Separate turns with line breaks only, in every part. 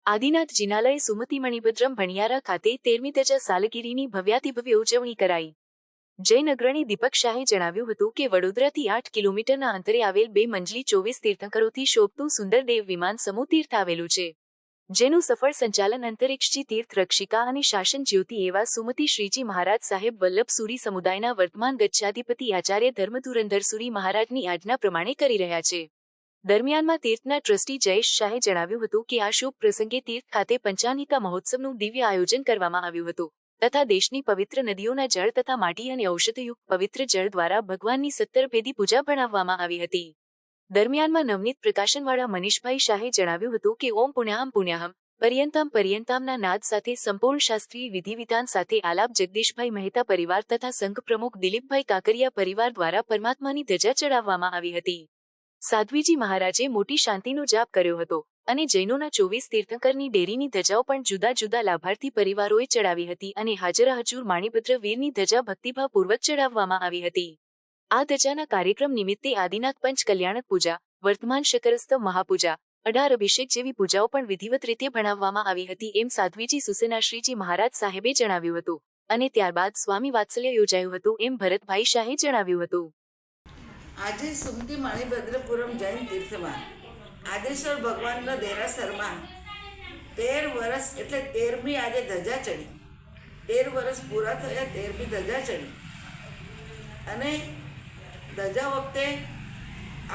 આદિનાથ જિનાલય સુમતિ મણિભદ્રમ ભણિયારા ખાતે 13મી ધજા સાલગીરીની ભવ્યાતિભવ્ય ઉજવણી કરાઈ. જૈન અગ્રણી દીપક શાહે જણાવ્યું હતું કે વડોદરાથી 8 કિલોમીટરના અંતરે આવેલ 2 મંજલી 24 તીર્થંકરોથી શોભતું સુંદર દેવ વિમાન સમૂહ તીર્થ આવેલું છે, જેનું સફળ સંચાલન અંતરિક્ષજી તીર્થ રક્ષિકા અને શાસન જ્યોતિ એવા સુમતિ શ્રીજી મહારાજ સાહેબ વલ્લભ સુરી સમુદાયના વર્તમાન ગચ્છાધિપતિ આચાર્ય ધર્મધુરંધર સુરી મહારાજની આજ્ઞા પ્રમાણે કરી રહ્યા છે. દરમિયાનમાં તીર્થના ટ્રસ્ટી જયેશ શાહે જણાવ્યું હતું કે આ શુભ પ્રસંગે તીર્થ ખાતે પંચાનિકા મહોત્સવનું દિવ્ય આયોજન કરવામાં આવ્યું હતું તથા દેશની પવિત્ર નદીઓના જળ તથા માટી અને ઔષધયુક્ત પવિત્ર જળ દ્વારા ભગવાનની 17 ભેદી પૂજા ભણાવવામાં આવી હતી. દરમિયાનમાં નવનીત પ્રકાશનવાળા મનીષભાઈ શાહે જણાવ્યું હતું કે ઓમ પુણ્યાહમ પુણ્યાહમ પર્યંતામ પર્યંતામના નાદ સાથે સંપૂર્ણ શાસ્ત્રીય વિધિવિધાન સાથે આલાપ જગદીશભાઈ મહેતા પરિવાર તથા સંઘ પ્રમુખ દિલીપભાઈ કાકરિયા પરિવાર દ્વારા પરમાત્માની ધજા ચડાવવામાં આવી હતી. સાધ્વીજી મહારાજે મોટી શાંતિનો જાપ કર્યો હતો અને જૈનોના 24 તીર્થંકરની ડેરીની ધજાઓ પણ જુદા જુદા લાભાર્થી પરિવારોએ ચડાવી હતી અને હાજરા હજુર માણીભદ્ર વીરની ધજા ભક્તિભાવપૂર્વક ચડાવવામાં આવી હતી. આ ધજાના કાર્યક્રમ નિમિત્તે આદિનાથ પંચ કલ્યાણક પૂજા, વર્તમાન શકરસ્તવ મહાપૂજા, 18 અભિષેક જેવી પૂજાઓ પણ વિધિવત રીતે ભણાવવામાં આવી હતી એમ સાધ્વીજી સુસેનાશ્રીજી મહારાજ સાહેબે જણાવ્યું હતું અને ત્યારબાદ સ્વામી વાત્સલ્ય યોજાયું હતું એમ ભરતભાઈ શાહે જણાવ્યું હતું.
આજે સુમતિ મણિભદ્રપુરમ જૈન તીર્થમાં આદેશ્વર ભગવાનના દેરાસરમાં 13 વર્ષ એટલે 13મી આજે ધજા ચડી. 13 વર્ષ પૂરા થયા, 13મી ધજા ચડી અને ધજા વખતે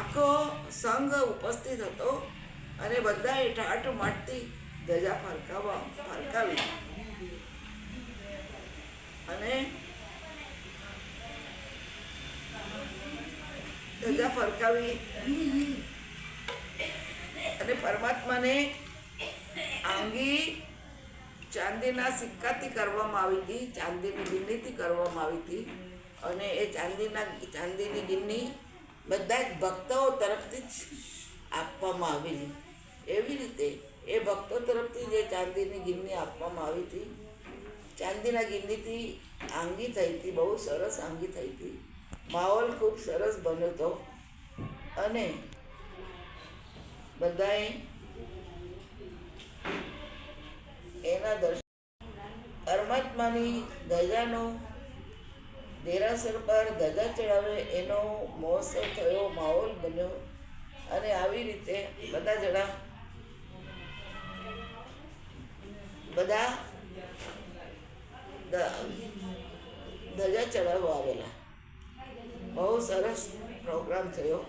આખો સંઘ ઉપસ્થિત હતો અને બધાએ ઠાઠ માટથી ધજા ફરકાવી અને ધજા ફરકાવી અને પરમાત્માને આંગી ચાંદીના સિક્કાથી કરવામાં આવી હતી, ચાંદીની ગિન્નીથી કરવામાં આવી હતી અને એ ચાંદીની ગિન્ની બધા જ ભક્તો તરફથી જ આપવામાં આવેલી. એવી રીતે એ ભક્તો તરફથી જે ચાંદીની ગિન્ની આપવામાં આવી હતી, ચાંદીના ગિન્નીથી આંગી થઈ હતી, બહુ સરસ આંગી થઈ હતી. માહોલ ખૂબ સરસ બન્યો હતો અને બધાએ એના દર્શન પરમાત્માની ધજાનો દેરાસર પર ધજા ચડાવે એનો મહોત્સવ થયો, માહોલ બન્યો અને આવી રીતે બધા જણા બધા ધજા ચડાવવા આવેલા. બહુ સરસ પ્રોગ્રામ થયો.